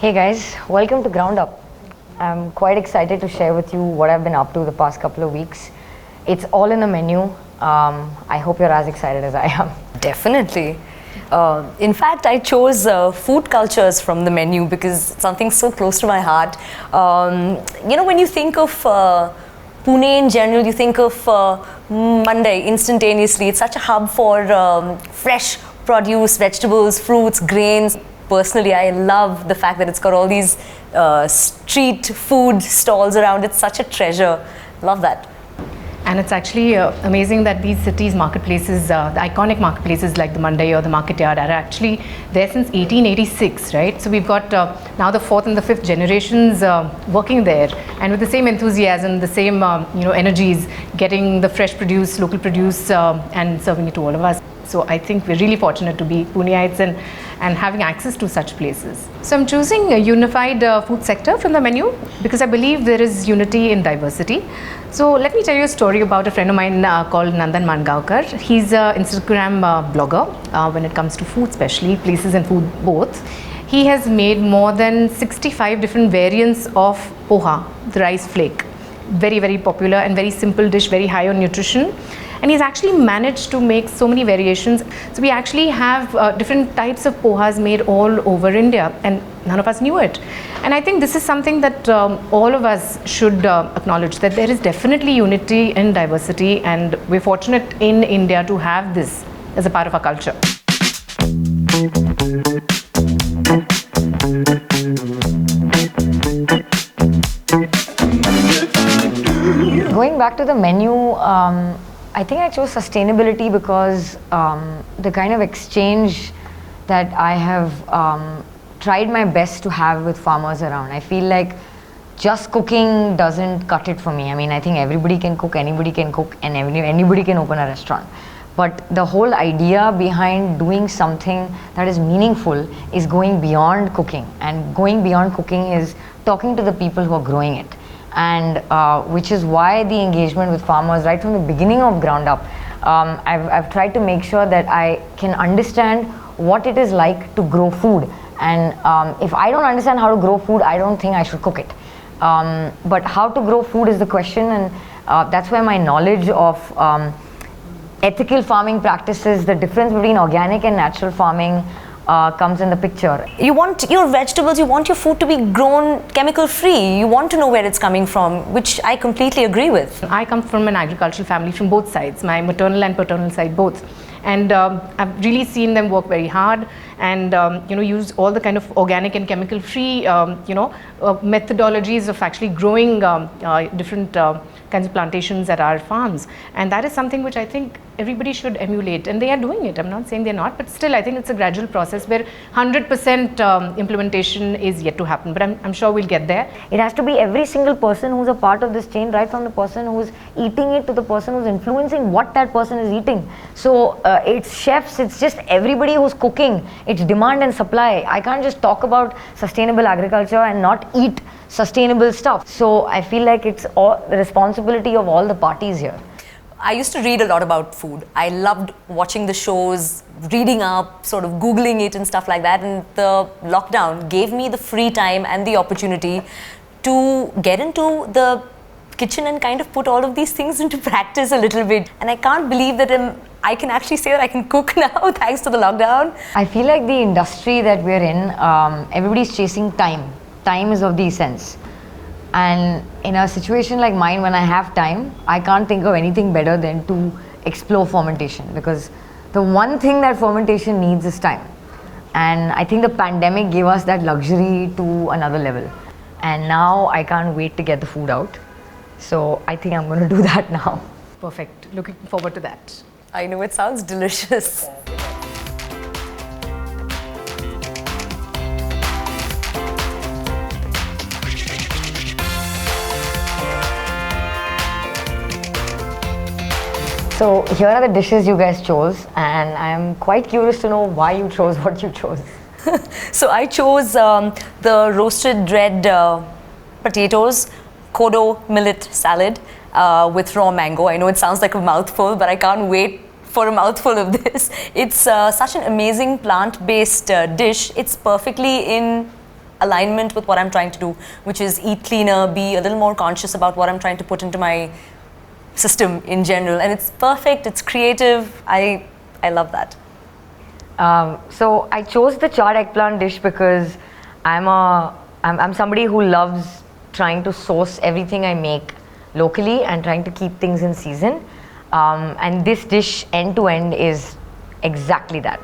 Hey guys, welcome to Ground Up. I'm quite excited to share with you what I've been up to the past couple of weeks. It's all in the menu. I hope you're as excited as I am. Definitely. In fact, I chose food cultures from the menu because it's something so close to my heart. When you think of Pune in general, you think of Monday instantaneously. It's such a hub for fresh produce, vegetables, fruits, grains. Personally, I love the fact that it's got all these street food stalls around. It's such a treasure. Love that. And it's actually amazing that these cities' marketplaces, the iconic marketplaces like the Mandai or the Market Yard are actually there since 1886, right? So we've got now the fourth and the fifth generations working there, and with the same enthusiasm, the same energies, getting the fresh produce, local produce, and serving it to all of us. So I think we're really fortunate to be Puneites and having access to such places. So I'm choosing a unified food sector from the menu because I believe there is unity in diversity. So let me tell you a story about a friend of mine called Nandan Mangaonkar. He's an Instagram blogger when it comes to food, especially places and food both. He has made more than 65 different variants of poha, the rice flake. Very, very popular and very simple dish, very high on nutrition. And he's actually managed to make so many variations. So we actually have different types of pohas made all over India, and none of us knew it. And I think this is something that all of us should acknowledge, that there is definitely unity in diversity, and we're fortunate in India to have this as a part of our culture. Going back to the menu, I think I chose sustainability because the kind of exchange that I have tried my best to have with farmers around. I feel like just cooking doesn't cut it for me. I mean, I think everybody can cook, anybody can cook, and anybody can open a restaurant. But the whole idea behind doing something that is meaningful is going beyond cooking. And going beyond cooking is talking to the people who are growing it. And which is why the engagement with farmers right from the beginning of Ground Up, I've tried to make sure that I can understand what it is like to grow food. And if I don't understand how to grow food, I don't think I should cook it. But how to grow food is the question, and that's where my knowledge of ethical farming practices, the difference between organic and natural farming comes in the picture. You want your vegetables, you want your food to be grown chemical free. You want to know where it's coming from, which I completely agree with. I come from an agricultural family from both sides, my maternal and paternal side both. And I've really seen them work very hard and use all the kind of organic and chemical free methodologies of actually growing different kinds of plantations at our farms. And that is something which I think everybody should emulate, and they are doing it. I'm not saying they're not, but still I think it's a gradual process where 100% implementation is yet to happen, but I'm sure we'll get there. It has to be every single person who's a part of this chain, right from the person who's eating it to the person who's influencing what that person is eating. So it's chefs, it's just everybody who's cooking. It's demand and supply. I can't just talk about sustainable agriculture and not eat sustainable stuff. So I feel like it's all the responsibility of all the parties here. I used to read a lot about food. I loved watching the shows, reading up, sort of Googling it and stuff like that. And the lockdown gave me the free time and the opportunity to get into the kitchen and kind of put all of these things into practice a little bit. And I can't believe that I can actually say that I can cook now thanks to the lockdown. I feel like the industry that we're in, everybody's chasing time. Time is of the essence. And in a situation like mine, when I have time, I can't think of anything better than to explore fermentation, because the one thing that fermentation needs is time. And I think the pandemic gave us that luxury to another level. And now I can't wait to get the food out. So I think I'm going to do that now. Perfect. Looking forward to that. I know, it sounds delicious. So here are the dishes you guys chose, and I'm quite curious to know why you chose what you chose. So I chose the roasted red potatoes, kodo millet salad with raw mango. I know it sounds like a mouthful, but I can't wait for a mouthful of this. It's such an amazing plant-based dish. It's perfectly in alignment with what I'm trying to do, which is eat cleaner, be a little more conscious about what I'm trying to put into my system in general. And it's perfect, it's creative, I love that. So I chose the charred eggplant dish because I'm somebody who loves trying to source everything I make locally and trying to keep things in season. And this dish end to end is exactly that.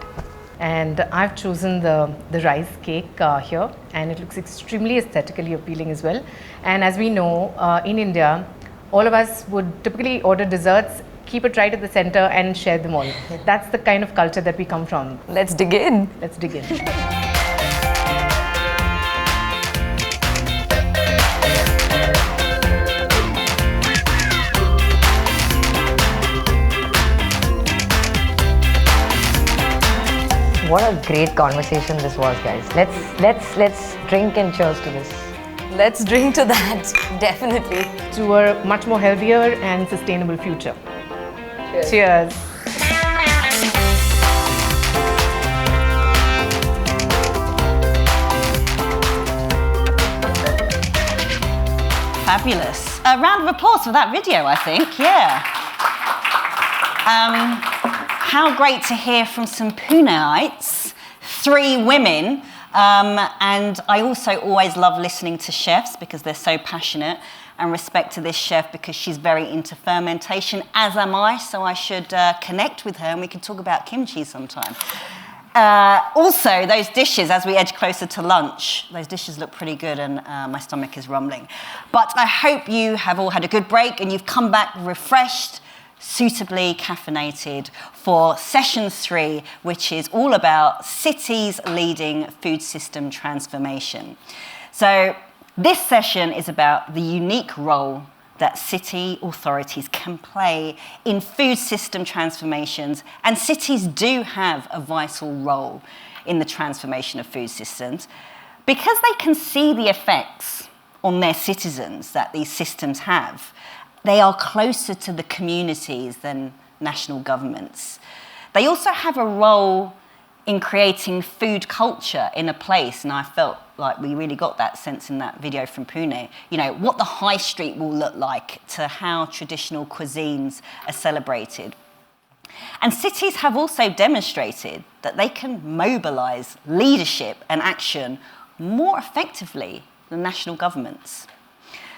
And I've chosen the rice cake here, and it looks extremely aesthetically appealing as well. And as we know, in India, all of us would typically order desserts, keep it right at the center and share them all. That's the kind of culture that we come from. Let's dig in. Let's dig in. What a great conversation this was, guys. Let's drink and cheers to this. Let's drink to that, definitely. To a much more healthier and sustainable future. Cheers. Cheers. Fabulous. A round of applause for that video, I think. Yeah. How great to hear from some Puneites, 3 women. And I also always love listening to chefs because they're so passionate, and respect to this chef because she's very into fermentation, as am I, so I should connect with her and we can talk about kimchi sometime. Also, those dishes, as we edge closer to lunch, those dishes look pretty good and my stomach is rumbling. But I hope you have all had a good break and you've come back refreshed, suitably caffeinated for session 3, which is all about cities leading food system transformation. So this session is about the unique role that city authorities can play in food system transformations, and cities do have a vital role in the transformation of food systems because they can see the effects on their citizens that these systems have. They are closer to the communities than national governments. They also have a role in creating food culture in a place, and I felt like we really got that sense in that video from Pune. You know, what the high street will look like to how traditional cuisines are celebrated. And cities have also demonstrated that they can mobilise leadership and action more effectively than national governments.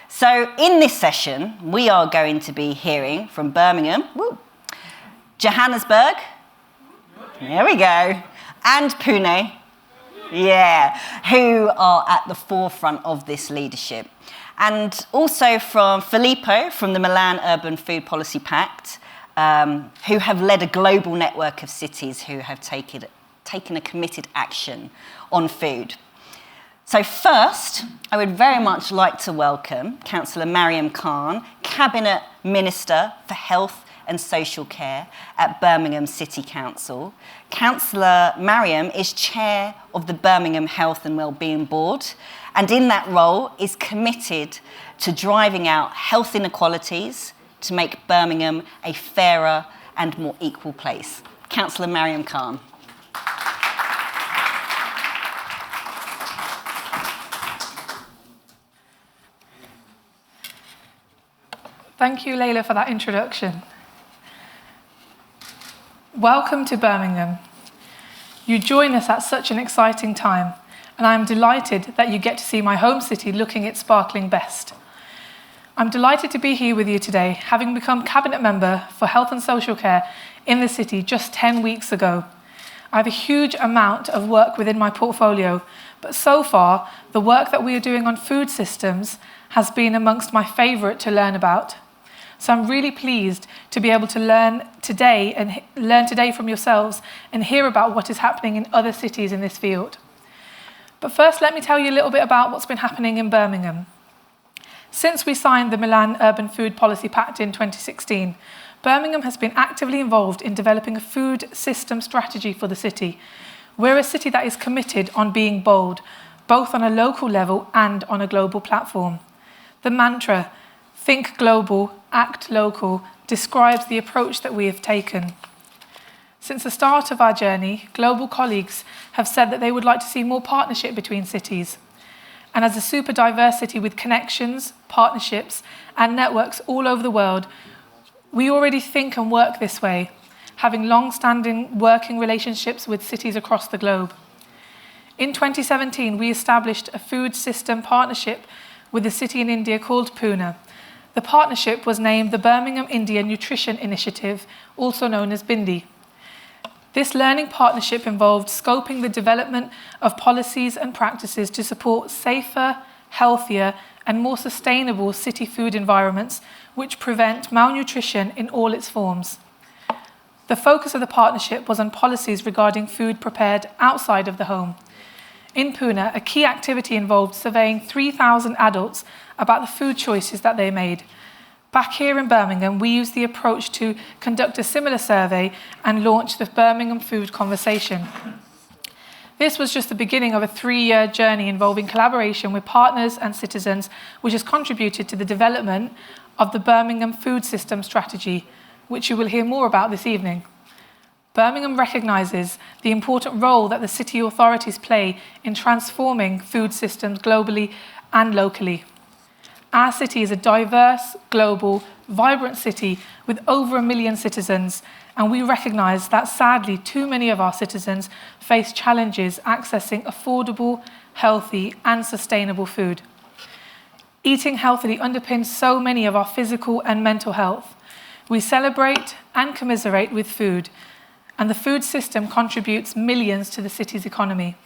So in this session, we are going to be hearing from Birmingham, Johannesburg, there we go, and Pune, yeah, who are at the forefront of this leadership. And also from Filippo from the Milan Urban Food Policy Pact, who have led a global network of cities who have taken a committed action on food. So first, I would very much like to welcome Councillor Mariam Khan, Cabinet Minister for Health and Social Care at Birmingham City Council. Councillor Mariam is Chair of the Birmingham Health and Wellbeing Board, and in that role is committed to driving out health inequalities to make Birmingham a fairer and more equal place. Councillor Mariam Khan. Thank you, Leyla, for that introduction. Welcome to Birmingham. You join us at such an exciting time, and I am delighted that you get to see my home city looking its sparkling best. I'm delighted to be here with you today, having become Cabinet Member for Health and Social Care in the city just 10 weeks ago. I have a huge amount of work within my portfolio, but so far, the work that we are doing on food systems has been amongst my favourite to learn about. So I'm really pleased to be able to learn today from yourselves and hear about what is happening in other cities in this field. But first, let me tell you a little bit about what's been happening in Birmingham. Since we signed the Milan Urban Food Policy Pact in 2016, Birmingham has been actively involved in developing a food system strategy for the city. We're a city that is committed on being bold, both on a local level and on a global platform. The mantra, think global, act local, describes the approach that we have taken. Since the start of our journey, global colleagues have said that they would like to see more partnership between cities. And as a super diverse city with connections, partnerships, and networks all over the world, we already think and work this way, having long-standing working relationships with cities across the globe. In 2017, we established a food system partnership with a city in India called Pune. The partnership was named the Birmingham India Nutrition Initiative, also known as BINDI. This learning partnership involved scoping the development of policies and practices to support safer, healthier, and more sustainable city food environments which prevent malnutrition in all its forms. The focus of the partnership was on policies regarding food prepared outside of the home. In Pune, a key activity involved surveying 3,000 adults about the food choices that they made. Back here in Birmingham, we used the approach to conduct a similar survey and launch the Birmingham Food Conversation. This was just the beginning of a 3-year journey involving collaboration with partners and citizens, which has contributed to the development of the Birmingham Food System Strategy, which you will hear more about this evening. Birmingham recognises the important role that the city authorities play in transforming food systems globally and locally. Our city is a diverse, global, vibrant city with over 1 million citizens, and we recognise that sadly too many of our citizens face challenges accessing affordable, healthy and sustainable food. Eating healthily underpins so many of our physical and mental health. We celebrate and commiserate with food, and the food system contributes millions to the city's economy.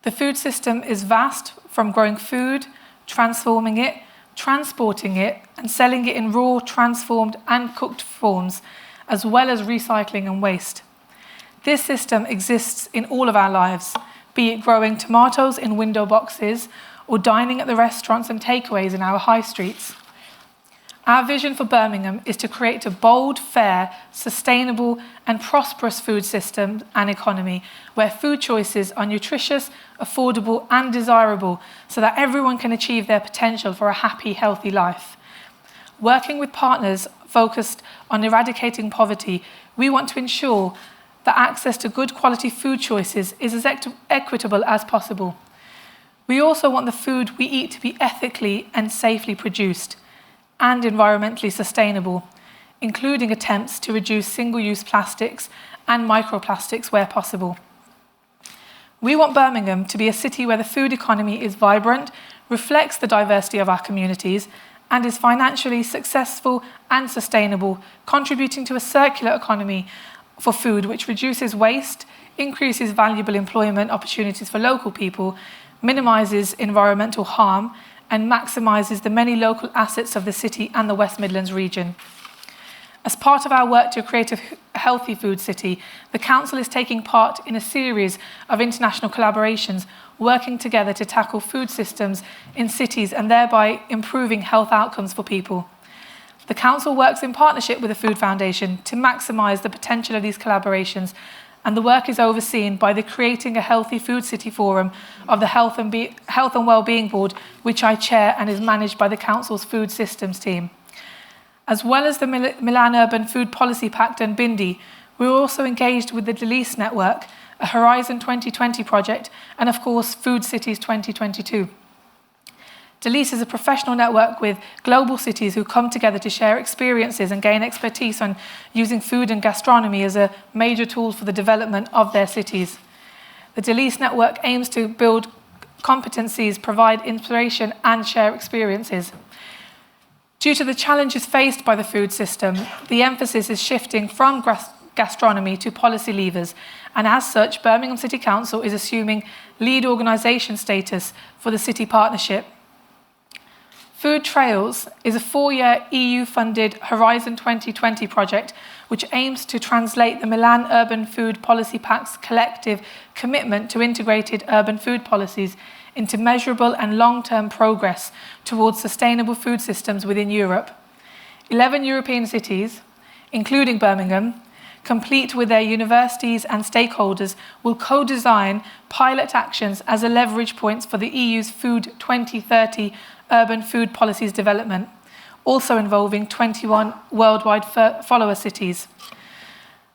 The food system is vast, from growing food, transforming it, transporting it, and selling it in raw, transformed and cooked forms, as well as recycling and waste. This system exists in all of our lives, be it growing tomatoes in window boxes or dining at the restaurants and takeaways in our high streets. Our vision for Birmingham is to create a bold, fair, sustainable and prosperous food system and economy where food choices are nutritious, affordable and desirable so that everyone can achieve their potential for a happy, healthy life. Working with partners focused on eradicating poverty, we want to ensure that access to good quality food choices is as equitable as possible. We also want the food we eat to be ethically and safely produced and environmentally sustainable, including attempts to reduce single-use plastics and microplastics where possible. We want Birmingham to be a city where the food economy is vibrant, reflects the diversity of our communities, and is financially successful and sustainable, contributing to a circular economy for food which reduces waste, increases valuable employment opportunities for local people, minimises environmental harm, and maximises the many local assets of the city and the West Midlands region. As part of our work to create a healthy food city, the Council is taking part in a series of international collaborations working together to tackle food systems in cities and thereby improving health outcomes for people. The Council works in partnership with the Food Foundation to maximise the potential of these collaborations, and the work is overseen by the Creating a Healthy Food City Forum of the Health and Wellbeing Board, which I chair and is managed by the Council's Food Systems team. As well as the Milan Urban Food Policy Pact and BINDI, we're also engaged with the Delise Network, a Horizon 2020 project, and of course Food Cities 2022. Delise is a professional network with global cities who come together to share experiences and gain expertise on using food and gastronomy as a major tool for the development of their cities. The Delise network aims to build competencies, provide inspiration and share experiences. Due to the challenges faced by the food system, the emphasis is shifting from gastronomy to policy levers, and as such, Birmingham City Council is assuming lead organisation status for the city partnership. Food Trails is a 4-year EU-funded Horizon 2020 project which aims to translate the Milan Urban Food Policy Pact's collective commitment to integrated urban food policies into measurable and long-term progress towards sustainable food systems within Europe. 11 European cities, including Birmingham, complete with their universities and stakeholders, will co-design pilot actions as a leverage points for the EU's Food 2030 urban food policies development, also involving 21 worldwide follower cities.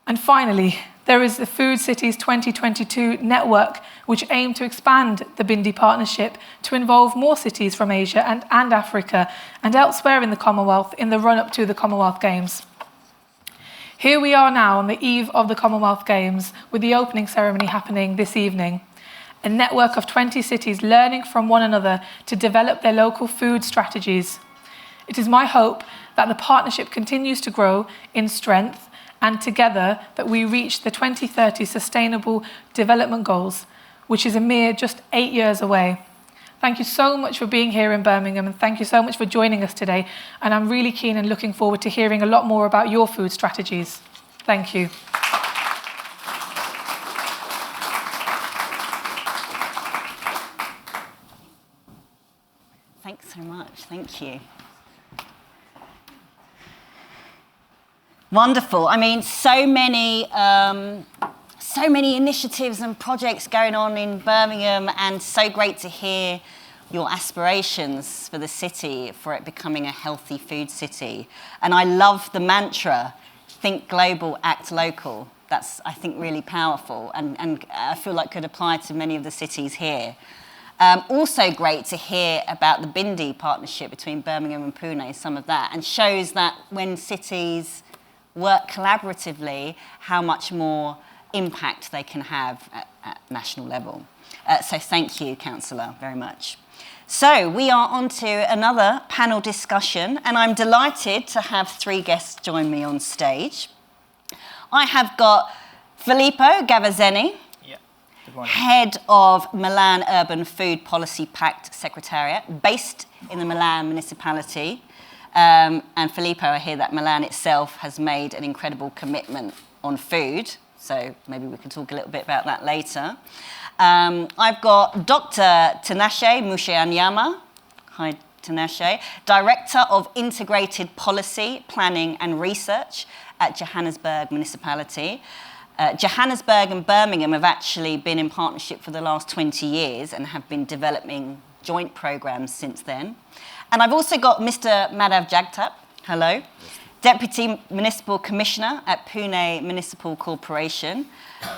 And finally, There is the Food Cities 2022 network, which aimed to expand the Bindi partnership to involve more cities from Asia and Africa and elsewhere in the Commonwealth in the run-up to the Commonwealth Games. Here we are now on the eve of the Commonwealth Games, with the opening ceremony happening this evening. A network of 20 cities learning from one another to develop their local food strategies. It is my hope that the partnership continues to grow in strength and together that we reach the 2030 Sustainable Development Goals, which is a mere just 8 years away. Thank you so much for being here in Birmingham, and thank you so much for joining us today. And I'm really keen and looking forward to hearing a lot more about your food strategies. Thank you. Thanks so much. Thank you. Wonderful. I mean, so many initiatives and projects going on in Birmingham, and so great to hear your aspirations for the city, for it becoming a healthy food city. And I love the mantra, think global, act local. That's, I think, really powerful, and I feel like could apply to many of the cities here. Also great to hear about the Bindi partnership between Birmingham and Pune, some of that, and shows that when cities work collaboratively, how much more impact they can have at national level. So thank you, Councillor, very much. So we are on to another panel discussion, and I'm delighted to have 3 guests join me on stage. I have got Filippo Gavazenni, Head of Milan Urban Food Policy Pact Secretariat, based in the Milan Municipality. And Filippo, I hear that Milan itself has made an incredible commitment on food, so maybe we can talk a little bit about that later. I've got Dr. Tinashe Mushayanyama. Hi, Tinashe. Director of Integrated Policy, Planning and Research at Johannesburg Municipality. Johannesburg and Birmingham have actually been in partnership for the last 20 years and have been developing joint programs since then. And I've also got Mr. Madhav Jagtap, hello, Deputy Municipal Commissioner at Pune Municipal Corporation.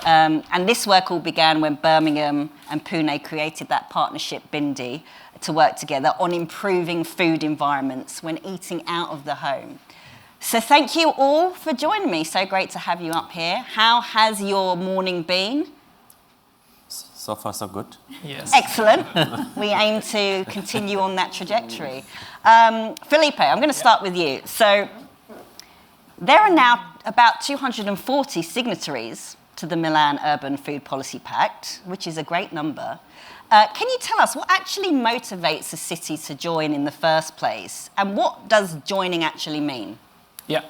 And this work all began when Birmingham and Pune created that partnership, Bindi, to work together on improving food environments when eating out of the home. So thank you all for joining me. So great to have you up here. How has your morning been? So far, so good. Yes. Excellent. We aim to continue on that trajectory. Filippo, I'm going to start with you. So there are now about 240 signatories to the Milan Urban Food Policy Pact, which is a great number. Can you tell us what actually motivates a city to join in the first place? And what does joining actually mean? Yeah.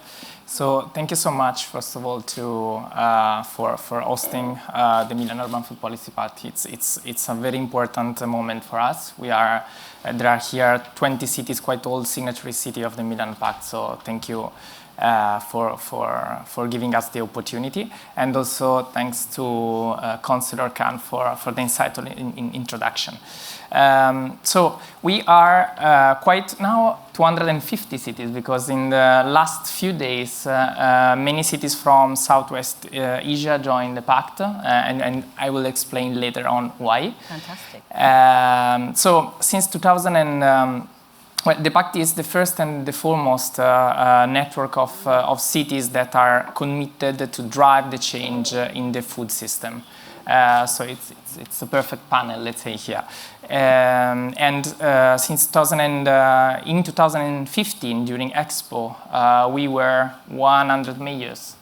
So thank you so much, first of all, for hosting the Milan Urban Food Policy Pact. It's a very important moment for us. There are here 20 cities, quite old signatory city of the Milan Pact. So thank you for giving us the opportunity, and also thanks to Councillor Khan for the insightful introduction. So we are quite now 250 cities, because in the last few days many cities from Southwest Asia joined the Pact, and I will explain later on why. Fantastic. So since 2000 well, the Pact is the first and the foremost network of cities that are committed to drive the change in the food system. So it's a perfect panel, let's say, here. Since in 2015, during Expo, we were 100 mayors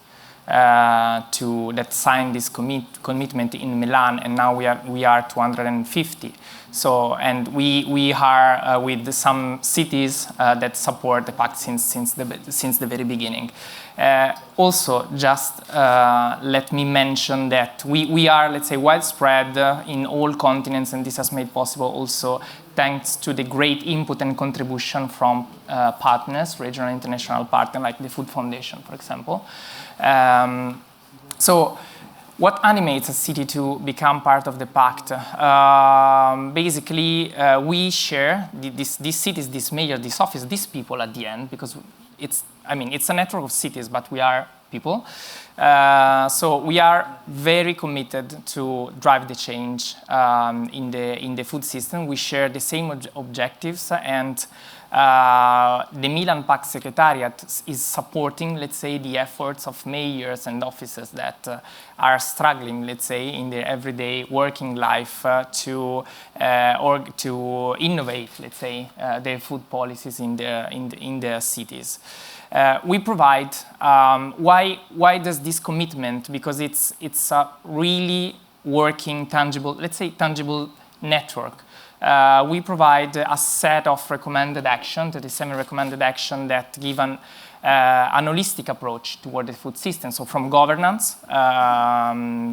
that signed this commitment in Milan, and now we are 250. So, and we are with some cities that support the Pact since the very beginning. Also, just let me mention that we are, let's say, widespread in all continents, and this has made possible also thanks to the great input and contribution from partners, regional and international partners, like the Food Foundation, for example. So, what animates a city to become part of the Pact? Basically, we share these cities, this mayor, this office, these people at the end, because it's a network of cities, but we are people. So we are very committed to drive the change in the food system. We share the same objectives, and the Milan Pact Secretariat is supporting, let's say, the efforts of mayors and officers that are struggling, let's say, in their everyday working life to innovate, let's say, their food policies in their cities. We provide, why does this commitment? Because it's a really working, tangible, let's say, tangible network. We provide a set of recommended action, the semi-recommended action that give an holistic approach toward the food system. So from governance,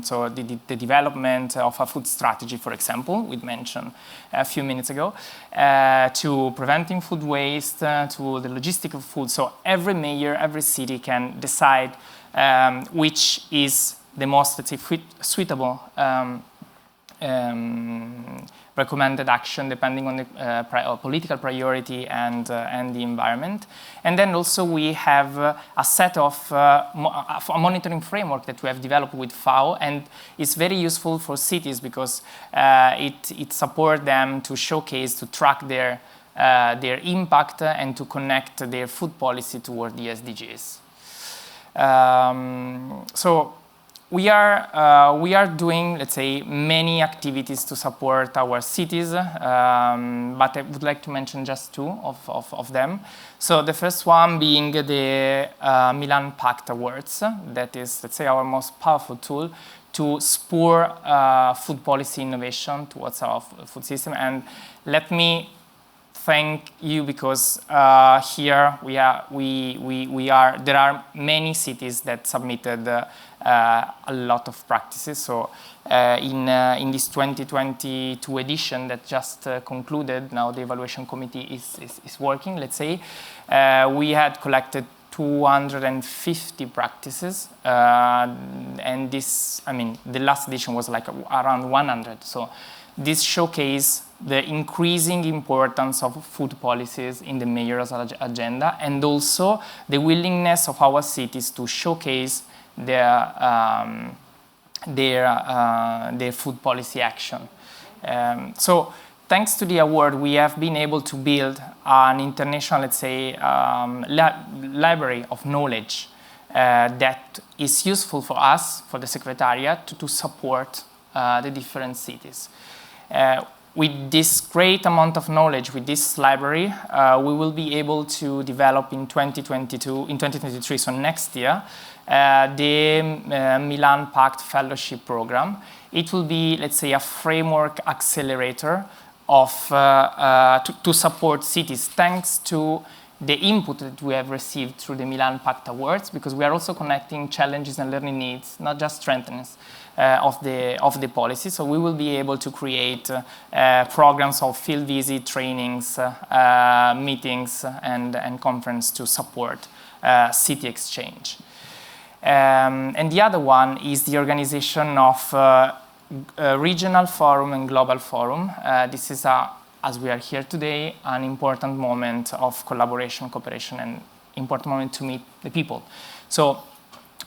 so the development of a food strategy, for example, we mentioned a few minutes ago, to preventing food waste, to the logistics of food. So every mayor, every city can decide which is the most, let's say, suitable recommended action depending on the political priority and the environment. And then also we have a set of a monitoring framework that we have developed with FAO, and it's very useful for cities because it supports them to showcase, to track their impact and to connect their food policy toward the SDGs. So we are doing, let's say, many activities to support our cities, but I would like to mention just two of them. So the first one being the Milan Pact Awards. That is, let's say, our most powerful tool to spur food policy innovation towards our food system. And let me thank you because here there are many cities that submitted a lot of practices. So in this 2022 edition that just concluded, now the evaluation committee is working, let's say, we had collected 250 practices, and this, I mean, the last edition was like around 100. So this showcase the increasing importance of food policies in the mayor's agenda, and also the willingness of our cities to showcase their food policy action. So thanks to the award, we have been able to build an international, let's say, library of knowledge that is useful for us, for the Secretariat, to support the different cities. With this great amount of knowledge, with this library, we will be able to develop in 2023, so next year, the Milan Pact Fellowship Program. It will be, let's say, a framework accelerator of to support cities, thanks to the input that we have received through the Milan Pact Awards, because we are also connecting challenges and learning needs, not just strengtheners of the policy. So we will be able to create programs of field visit, trainings, meetings, and conference to support city exchange. And the other one is the organization of regional forum and global forum. This is, as we are here today, an important moment of collaboration, cooperation, and important moment to meet the people. So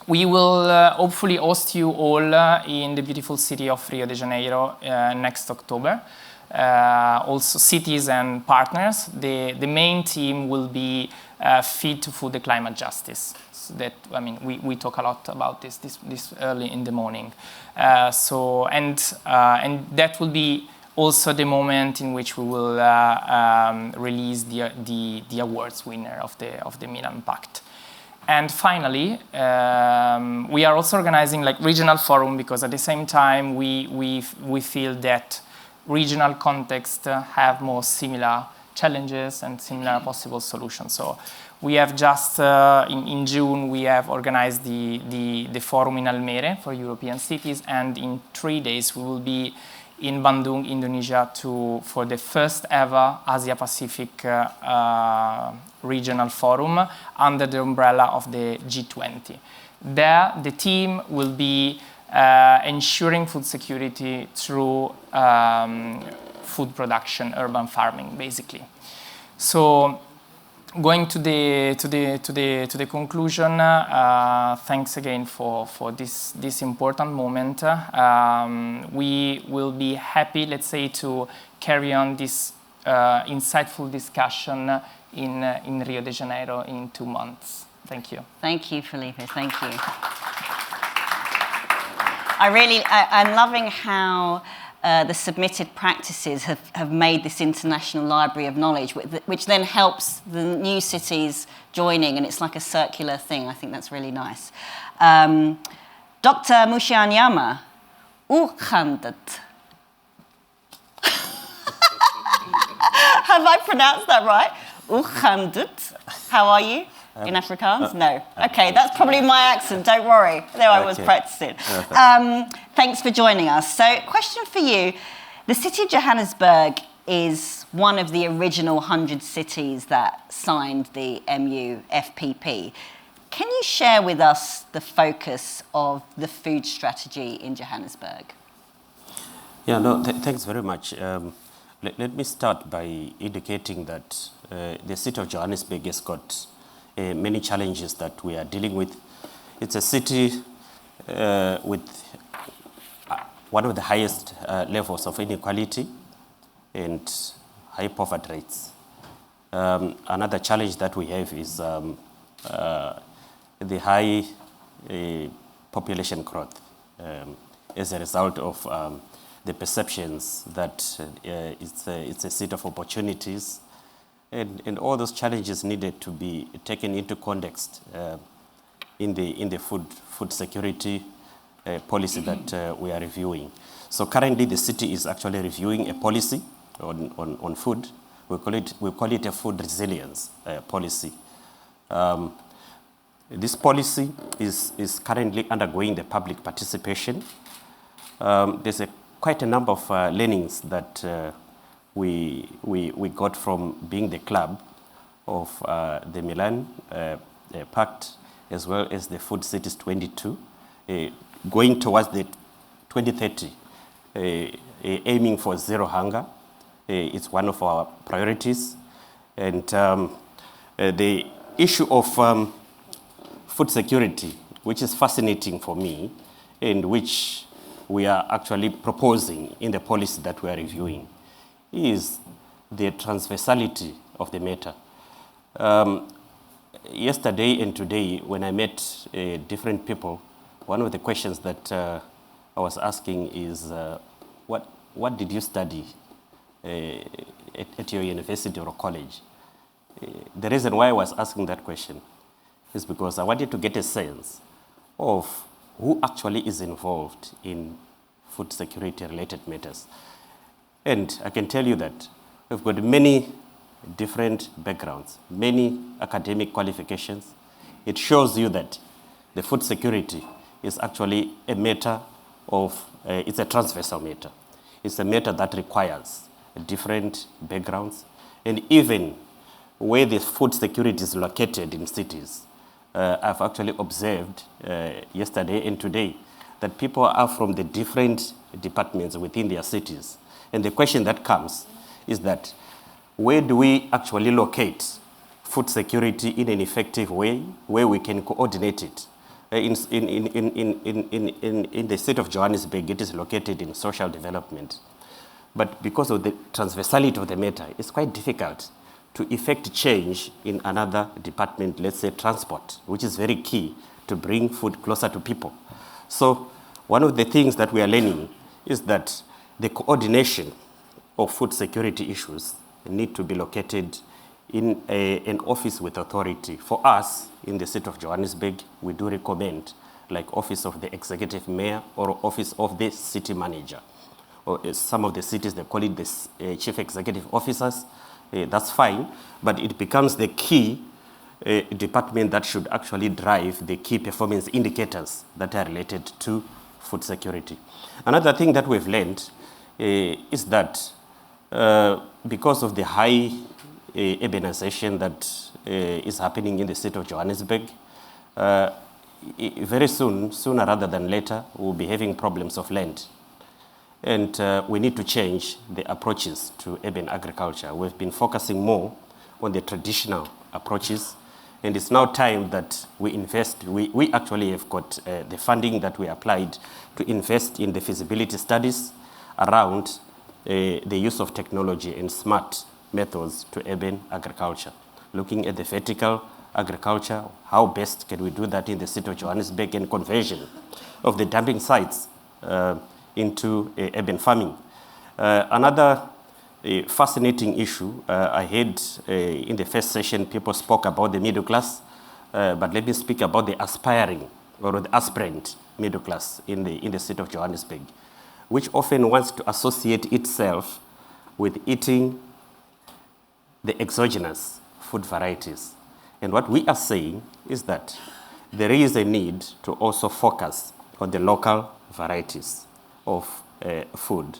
we will hopefully host you all in the beautiful city of Rio de Janeiro next October. Also cities and partners. The main theme will be Feed to Food, the Climate Justice. So that, I mean, we talk a lot about this early in the morning. And that will be also the moment in which we will release the awards winner of the Milan Pact. And finally, we are also organizing like regional forum, because at the same time we feel that regional contexts have more similar challenges and similar possible solutions. So we have just in June we have organized the forum in Almere for European cities, and in 3 days we will be in Bandung, Indonesia, for the first ever Asia Pacific regional forum under the umbrella of the G20. There, the team will be ensuring food security through food production, urban farming, basically. So going to the conclusion, thanks again for this important moment. We will be happy, let's say, to carry on this insightful discussion in Rio de Janeiro in 2 months. Thank you. Thank you, Filippo. Thank you. I'm loving how the submitted practices have made this international library of knowledge, which then helps the new cities joining, and it's like a circular thing. I think that's really nice. Dr. Mushayanyama, Ukhandat. Have I pronounced that right? Ukhandat. How are you? In Afrikaans? No. Okay, that's probably my accent, don't worry. There I was practicing. Thanks for joining us. So, question for you. The city of Johannesburg is one of the original 100 cities that signed the MU-FPP. Can you share with us the focus of the food strategy in Johannesburg? Yeah, no, thanks very much. Let me start by indicating that the city of Johannesburg has got many challenges that we are dealing with. It's a city with one of the highest levels of inequality and high poverty rates. Another challenge that we have is the high population growth as a result of the perceptions that it's a city of opportunities. And all those challenges needed to be taken into context in the food security policy that we are reviewing. So currently the city is actually reviewing a policy on food. We call it a food resilience policy. This policy is currently undergoing the public participation. There's quite a number of learnings that we got from being the club of the Milan Pact, as well as the Food Cities 22, going towards the 2030, aiming for zero hunger. It's one of our priorities. And the issue of food security, which is fascinating for me, and which we are actually proposing in the policy that we are reviewing, is the transversality of the matter. Yesterday and today, when I met different people, one of the questions that I was asking is, what did you study at your university or college? The reason why I was asking that question is because I wanted to get a sense of who actually is involved in food security related matters. And I can tell you that we've got many different backgrounds, many academic qualifications. It shows you that the food security is actually a matter of, it's a transversal matter. It's a matter that requires different backgrounds. And even where the food security is located in cities, I've actually observed yesterday and today that people are from the different departments within their cities. And the question that comes is that where do we actually locate food security in an effective way, where we can coordinate it? In the state of Johannesburg, it is located in social development. But because of the transversality of the matter, it's quite difficult to effect change in another department, let's say transport, which is very key to bring food closer to people. So one of the things that we are learning is that the coordination of food security issues need to be located in an office with authority. For us, in the city of Johannesburg, we do recommend like office of the executive mayor or office of the city manager. Or some of the cities, they call it the chief executive officers. That's fine, but it becomes the key department that should actually drive the key performance indicators that are related to food security. Another thing that we've learned is that because of the high urbanization that is happening in the city of Johannesburg, very soon, sooner rather than later, we'll be having problems of land. And we need to change the approaches to urban agriculture. We've been focusing more on the traditional approaches. And it's now time that we invest. We actually have got the funding that we applied to invest in the feasibility studies around the use of technology and smart methods to urban agriculture. Looking at the vertical agriculture, how best can we do that in the city of Johannesburg, and conversion of the dumping sites into urban farming. Another fascinating issue, I heard in the first session people spoke about the middle class, but let me speak about the aspiring or the aspirant middle class in the city of Johannesburg, which often wants to associate itself with eating the exogenous food varieties. And what we are saying is that there is a need to also focus on the local varieties of food.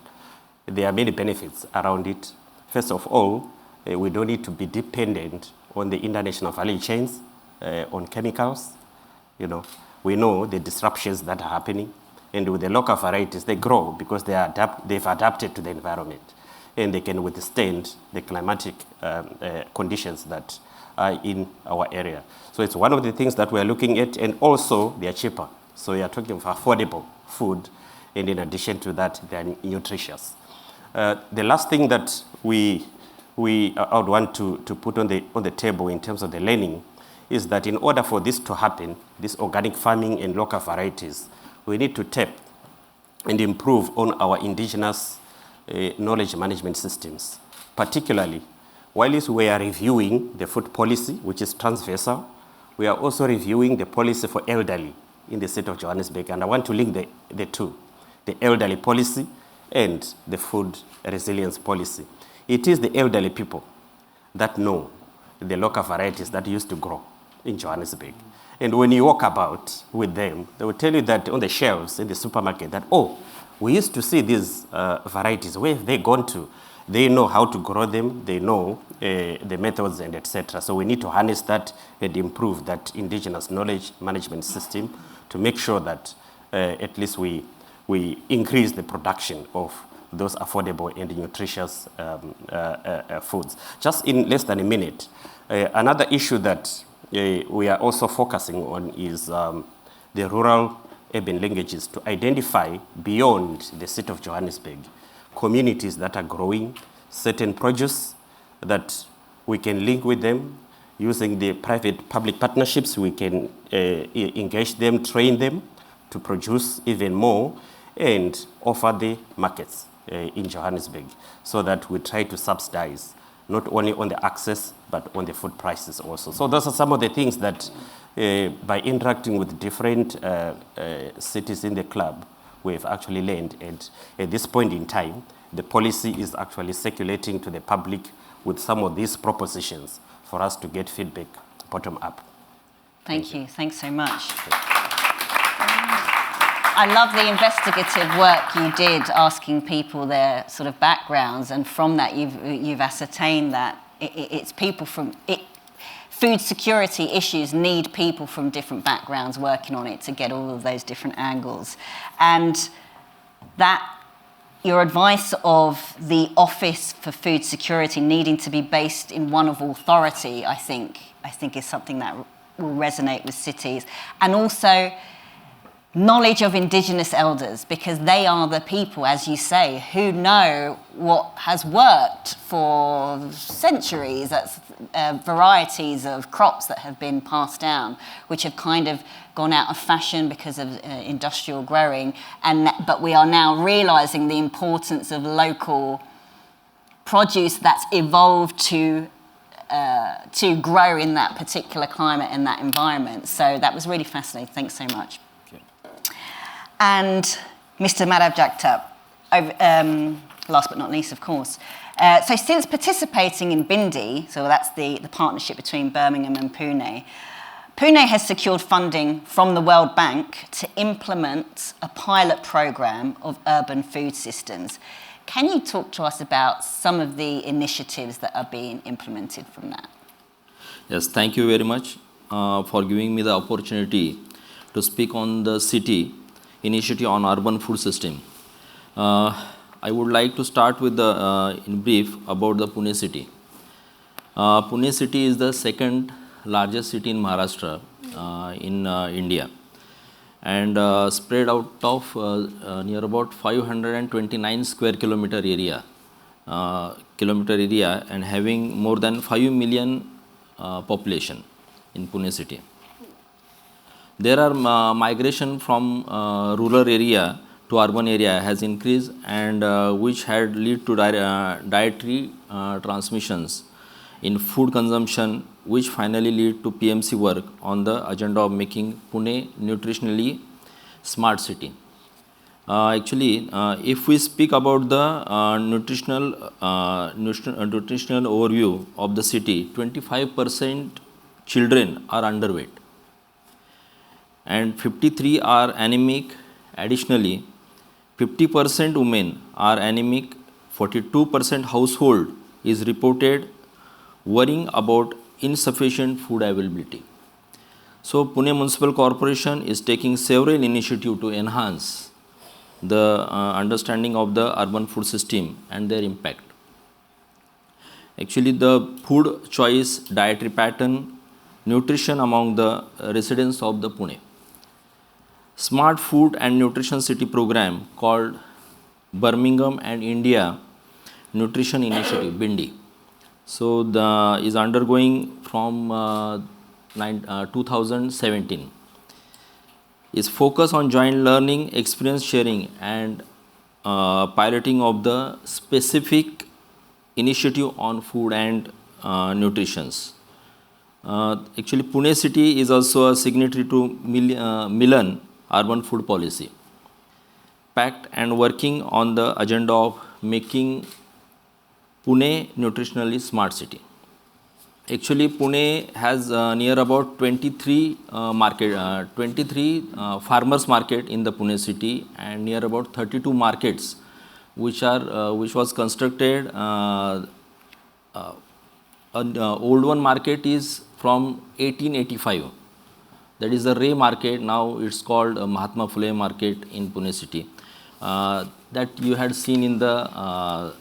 There are many benefits around it. First of all, we don't need to be dependent on the international value chains, on chemicals. You know, we know the disruptions that are happening, and with the local varieties, they grow because they've adapted to the environment, and they can withstand the climatic conditions that are in our area. So it's one of the things that we're looking at, and also they are cheaper. So we are talking of affordable food, and in addition to that, they are nutritious. The last thing that I would want to put on the table in terms of the learning is that in order for this to happen, this organic farming and local varieties, we need to tap and improve on our indigenous knowledge management systems. Particularly, while we are reviewing the food policy, which is transversal, we are also reviewing the policy for elderly in the city of Johannesburg. And I want to link the two, the elderly policy and the food resilience policy. It is the elderly people that know the local varieties that used to grow in Johannesburg. And when you walk about with them, they will tell you that on the shelves in the supermarket that, oh, we used to see these varieties. Where have they gone to? They know how to grow them. They know the methods and etc. So we need to harness that and improve that indigenous knowledge management system to make sure that at least we increase the production of those affordable and nutritious foods. Just in less than a minute, another issue that we are also focusing on is the rural-urban linkages, to identify beyond the city of Johannesburg communities that are growing certain produce that we can link with them. Using the private-public partnerships, we can engage them, train them to produce even more and offer the markets in Johannesburg, so that we try to subsidize not only on the access, but on the food prices also. So those are some of the things that by interacting with different cities in the club, we've actually learned. And at this point in time, the policy is actually circulating to the public with some of these propositions for us to get feedback bottom up. Thank you. Thanks so much. I love the investigative work you did, asking people their sort of backgrounds, and from that you've ascertained that it's people from food security issues need people from different backgrounds working on it to get all of those different angles, and that your advice of the Office for Food Security needing to be based in one of authority, I think is something that will resonate with cities, and also knowledge of Indigenous elders, because they are the people, as you say, who know what has worked for centuries. That's varieties of crops that have been passed down, which have kind of gone out of fashion because of industrial growing, but we are now realising the importance of local produce that's evolved to grow in that particular climate and that environment. So that was really fascinating. Thanks so much. And Mr. Madhav Jagtap, last but not least, of course. So since participating in Bindi, so that's the partnership between Birmingham and Pune, Pune has secured funding from the World Bank to implement a pilot programme of urban food systems. Can you talk to us about some of the initiatives that are being implemented from that? Yes, thank you very much for giving me the opportunity to speak on the city initiative on urban food system. I would like to start with in brief about the Pune city. Pune city is the second largest city in Maharashtra in India, and spread out of near about 529 square kilometer area, and having more than 5 million population in Pune city. There are migration from rural area to urban area has increased, and which had led to dietary transmissions in food consumption, which finally lead to PMC work on the agenda of making Pune nutritionally smart city. Actually, if we speak about the nutritional overview of the city, 25% children are underweight and 53 are anemic. Additionally, 50% women are anemic, 42% household is reported worrying about insufficient food availability. So, Pune Municipal Corporation is taking several initiatives to enhance the understanding of the urban food system and their impact. Actually, the food choice, dietary pattern, nutrition among the residents of the Pune. Smart Food and Nutrition City program called Birmingham and India Nutrition Initiative, BINDI. So, is undergoing from 2017. Is focus on joint learning, experience sharing, and piloting of the specific initiative on food and nutrition. Actually, Pune city is also a signatory to Milan urban food policy, Pact, and working on the agenda of making Pune nutritionally smart city. Actually, Pune has near about 23 farmers market in the Pune city, and near about 32 markets which was constructed. An old one market is from 1885. That is the Ray market. Now it's called Mahatma Phule market in Pune city. That you had seen in the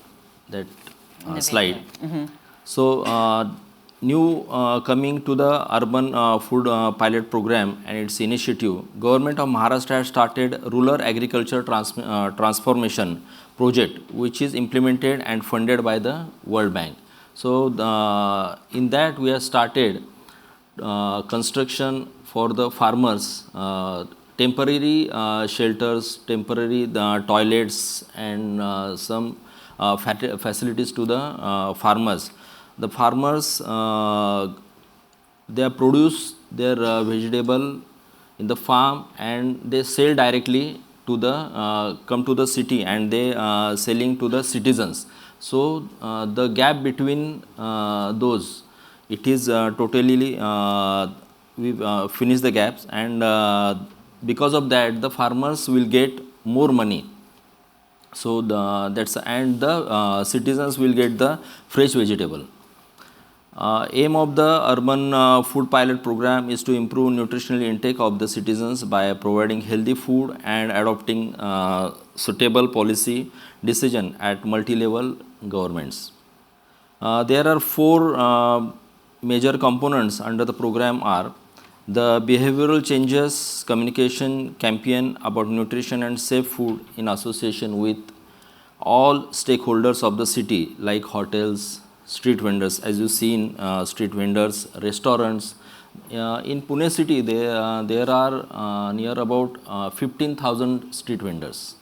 slide. Mm-hmm. So, new coming to the urban food pilot program and its initiative, Government of Maharashtra has started rural agriculture transformation project, which is implemented and funded by the World Bank. So, in that we have started construction for the farmers, temporary shelters, temporary toilets, and some facilities to the farmers. The farmers, they produce their vegetable in the farm and they sell directly to the come to the city, and they selling to the citizens. So, the gap between those, it is totally we finish the gaps, and because of that the farmers will get more money. So, the citizens will get the fresh vegetable. Aim of the urban food pilot program is to improve nutritional intake of the citizens by providing healthy food and adopting suitable policy decision at multi-level governments. There are 4 major components under the program are the behavioral changes communication campaign about nutrition and safe food in association with all stakeholders of the city, like hotels, street vendors, as you see in street vendors, restaurants. In Pune city, there are near about 15,000 street vendors.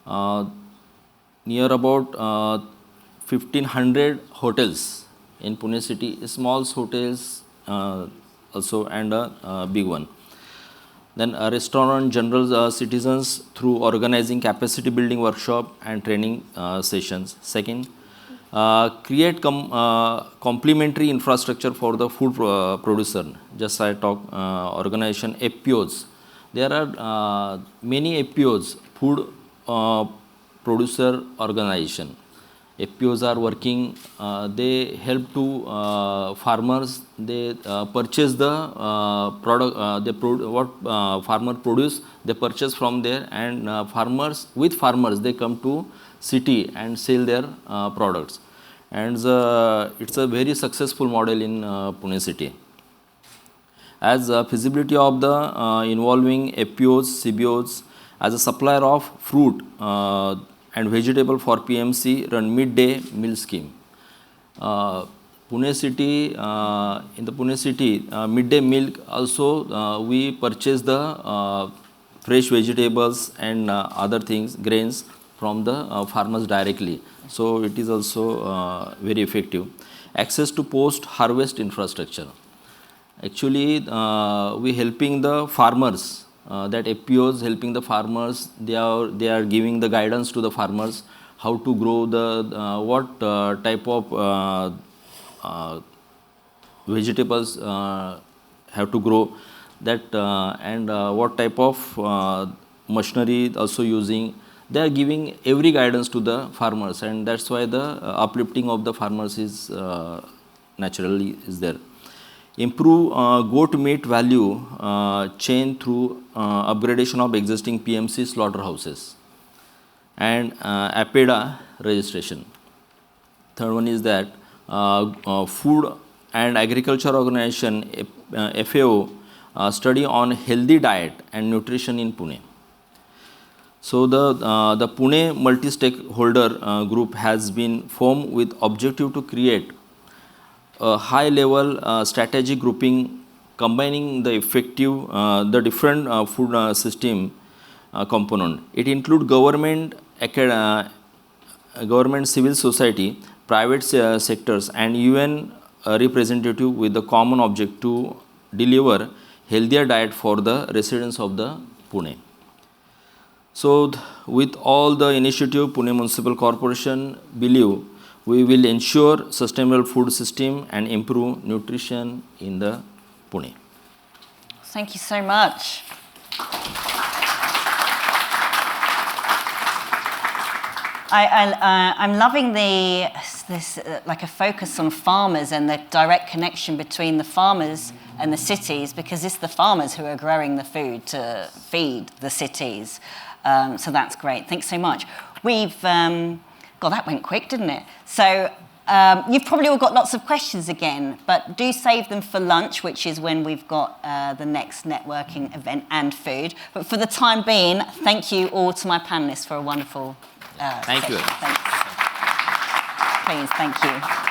Near about 1,500 hotels in Pune city, small hotels also, and a big one. Then restaurant general citizens through organizing capacity building workshop and training sessions. Second, create complementary infrastructure for the food producer. Just I talk organization FPOs. There are many FPOs, food producer organization. FPOs are working, they help to farmers, they purchase the product, what farmer produce, they purchase from there, and farmers, they come to city and sell their products. and it's a very successful model in Pune city. As feasibility of the involving FPOs, CBOs as a supplier of fruit and vegetable for PMC run midday meal scheme. Pune city, in the Pune city, midday meal also we purchase the fresh vegetables and other things, grains from the farmers directly. So it is also very effective. Access to post-harvest infrastructure. Actually, we helping the farmers. That FPOs helping the farmers. They are giving the guidance to the farmers how to grow the what type of vegetables have to grow that and what type of machinery also using. They are giving every guidance to the farmers, and that's why the uplifting of the farmers is naturally is there. Improve goat meat value chain through upgradation of existing PMC slaughterhouses and APEDA registration. Third one is that Food and Agriculture Organization FAO study on healthy diet and nutrition in Pune. So the Pune multi-stakeholder group has been formed with objective to create a high-level strategy grouping combining the effective, the different food system component. It includes government, government, civil society, private sectors, and UN representative with the common objective to deliver healthier diet for the residents of the Pune. So, with all the initiative, Pune Municipal Corporation believe we will ensure sustainable food system and improve nutrition in the Pune. Thank you so much. I'm loving this like a focus on farmers and the direct connection between the farmers and the cities, because it's the farmers who are growing the food to feed the cities. So that's great. Thanks so much. We've, God, that went quick, didn't it? So you've probably all got lots of questions again, but do save them for lunch, which is when we've got the next networking event and food. But for the time being, thank you all to my panelists for a wonderful Thank you. Thanks. Please, thank you.